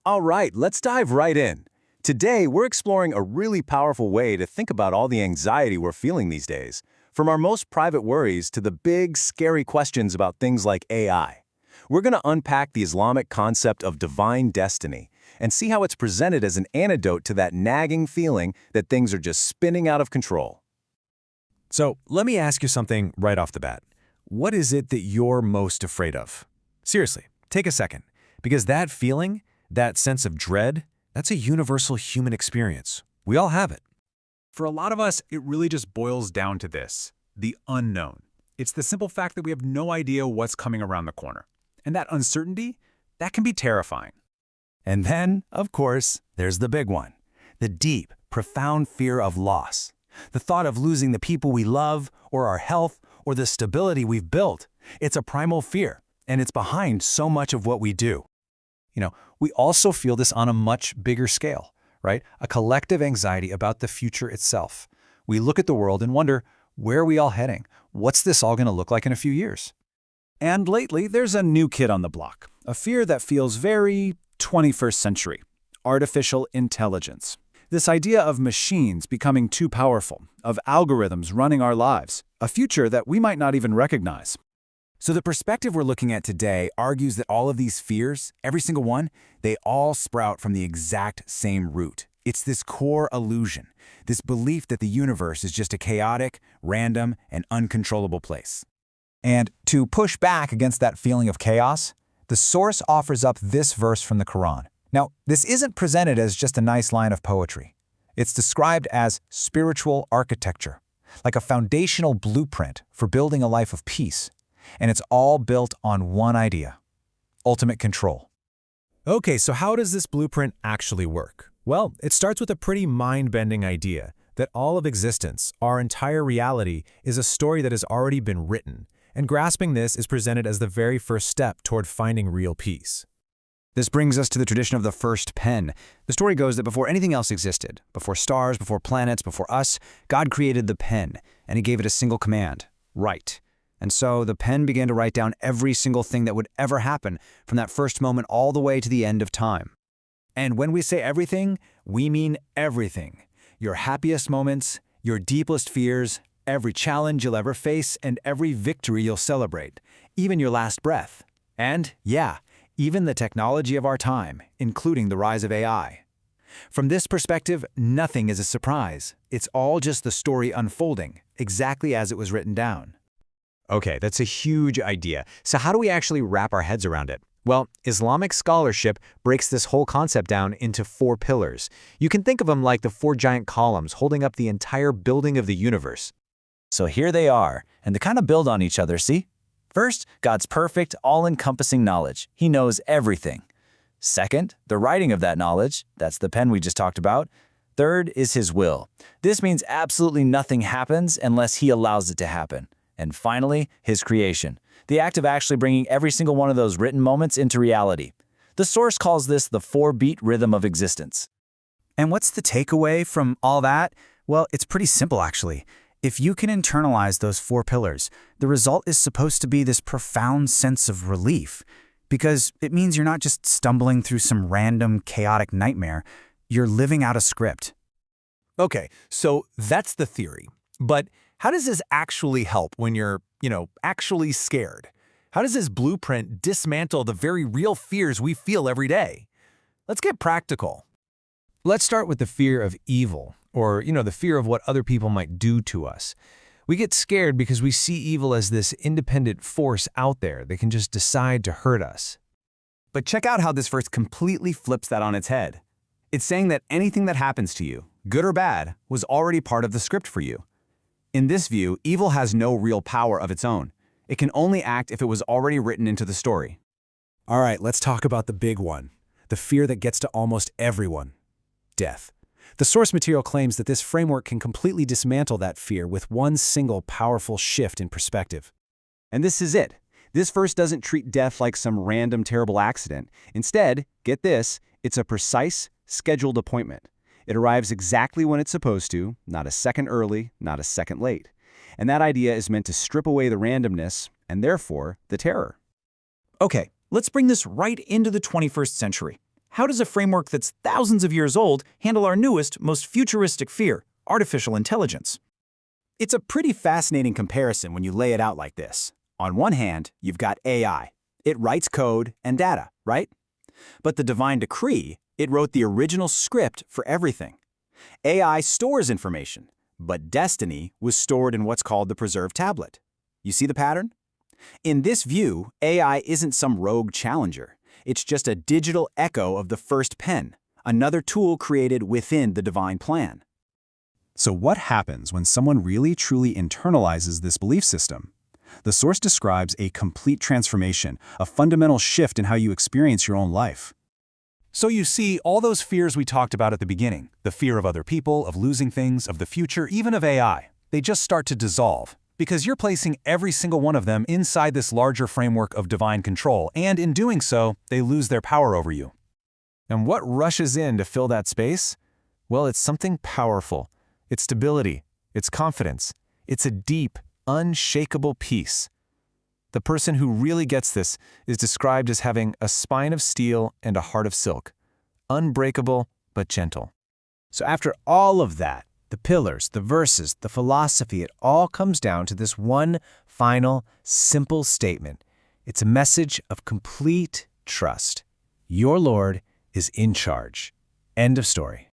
All right, let's dive right in. Today, we're exploring a really powerful way to think about all the anxiety we're feeling these days, from our most private worries to the big, scary questions about things like AI. We're going to unpack the Islamic concept of divine destiny and see how it's presented as an antidote to that nagging feeling that things are just spinning out of control. So let me ask you something right off the bat. What is it that you're most afraid of? Seriously, take a second, because that feeling, that sense of dread, that's a universal human experience. We all have it. For a lot of us, it really just boils down to this: the unknown. It's the simple fact that we have no idea what's coming around the corner. And that uncertainty, that can be terrifying. And then, of course, there's the big one, the deep, profound fear of loss. The thought of losing the people we love, or our health, or the stability we've built. It's a primal fear, and it's behind so much of what we do. We also feel this on a much bigger scale, right? A collective anxiety about the future itself. We look at the world and wonder, where are we all heading? What's this all going to look like in a few years? And lately, there's a new kid on the block, a fear that feels very 21st century: artificial intelligence. This idea of machines becoming too powerful, of algorithms running our lives, a future that we might not even recognize. So the perspective we're looking at today argues that all of these fears, every single one, they all sprout from the exact same root. It's this core illusion, this belief that the universe is just a chaotic, random, and uncontrollable place. And to push back against that feeling of chaos, the source offers up this verse from the Quran. Now, this isn't presented as just a nice line of poetry. It's described as spiritual architecture, like a foundational blueprint for building a life of peace. And it's all built on one idea: ultimate control. Okay, so how does this blueprint actually work? Well, it starts with a pretty mind-bending idea that all of existence, our entire reality, is a story that has already been written, and grasping this is presented as the very first step toward finding real peace. This brings us to the tradition of the first pen. The story goes that before anything else existed, before stars, before planets, before us, God created the pen, and He gave it a single command: write. And so the pen began to write down every single thing that would ever happen from that first moment all the way to the end of time. And when we say everything, we mean everything. Your happiest moments, your deepest fears, every challenge you'll ever face, and every victory you'll celebrate, even your last breath. And, yeah, even the technology of our time, including the rise of AI. From this perspective, nothing is a surprise. It's all just the story unfolding, exactly as it was written down. Okay, that's a huge idea. So how do we actually wrap our heads around it? Well, Islamic scholarship breaks this whole concept down into 4 pillars. You can think of them like the 4 giant columns holding up the entire building of the universe. So here they are, and they kind of build on each other, see? First, God's perfect, all-encompassing knowledge. He knows everything. Second, the writing of that knowledge. That's the pen we just talked about. Third is His will. This means absolutely nothing happens unless He allows it to happen. And finally, His creation, the act of actually bringing every single one of those written moments into reality. The source calls this the 4-beat rhythm of existence. And what's the takeaway from all that? Well, it's pretty simple, actually. If you can internalize those 4 pillars, the result is supposed to be this profound sense of relief, because it means you're not just stumbling through some random, chaotic nightmare. You're living out a script. Okay, so that's the theory. But how does this actually help when you're, actually scared? How does this blueprint dismantle the very real fears we feel every day? Let's get practical. Let's start with the fear of evil, or, the fear of what other people might do to us. We get scared because we see evil as this independent force out there that can just decide to hurt us. But check out how this verse completely flips that on its head. It's saying that anything that happens to you, good or bad, was already part of the script for you. In this view, evil has no real power of its own. It can only act if it was already written into the story. All right, let's talk about the big one, the fear that gets to almost everyone: death. The source material claims that this framework can completely dismantle that fear with one single powerful shift in perspective. And this is it. This verse doesn't treat death like some random terrible accident. Instead, get this, it's a precise, scheduled appointment. It arrives exactly when it's supposed to, not a second early, not a second late. And that idea is meant to strip away the randomness, and therefore, the terror. Okay, let's bring this right into the 21st century. how does a framework that's thousands of years old handle our newest, most futuristic fear, artificial intelligence? It's a pretty fascinating comparison when you lay it out like this. On one hand, you've got AI. It writes code and data, right? But the divine decree, it wrote the original script for everything. AI stores information, but destiny was stored in what's called the preserved tablet. You see the pattern? In this view, AI isn't some rogue challenger. It's just a digital echo of the first pen, another tool created within the divine plan. So what happens when someone really truly internalizes this belief system? The source describes a complete transformation, a fundamental shift in how you experience your own life. So you see, all those fears we talked about at the beginning, the fear of other people, of losing things, of the future, even of AI, they just start to dissolve. Because you're placing every single one of them inside this larger framework of divine control, and in doing so, they lose their power over you. And what rushes in to fill that space? Well, it's something powerful. It's stability. It's confidence. It's a deep, unshakable peace. The person who really gets this is described as having a spine of steel and a heart of silk, unbreakable but gentle. So after all of that, the pillars, the verses, the philosophy, it all comes down to this one final, simple statement. It's a message of complete trust. Your Lord is in charge. End of story.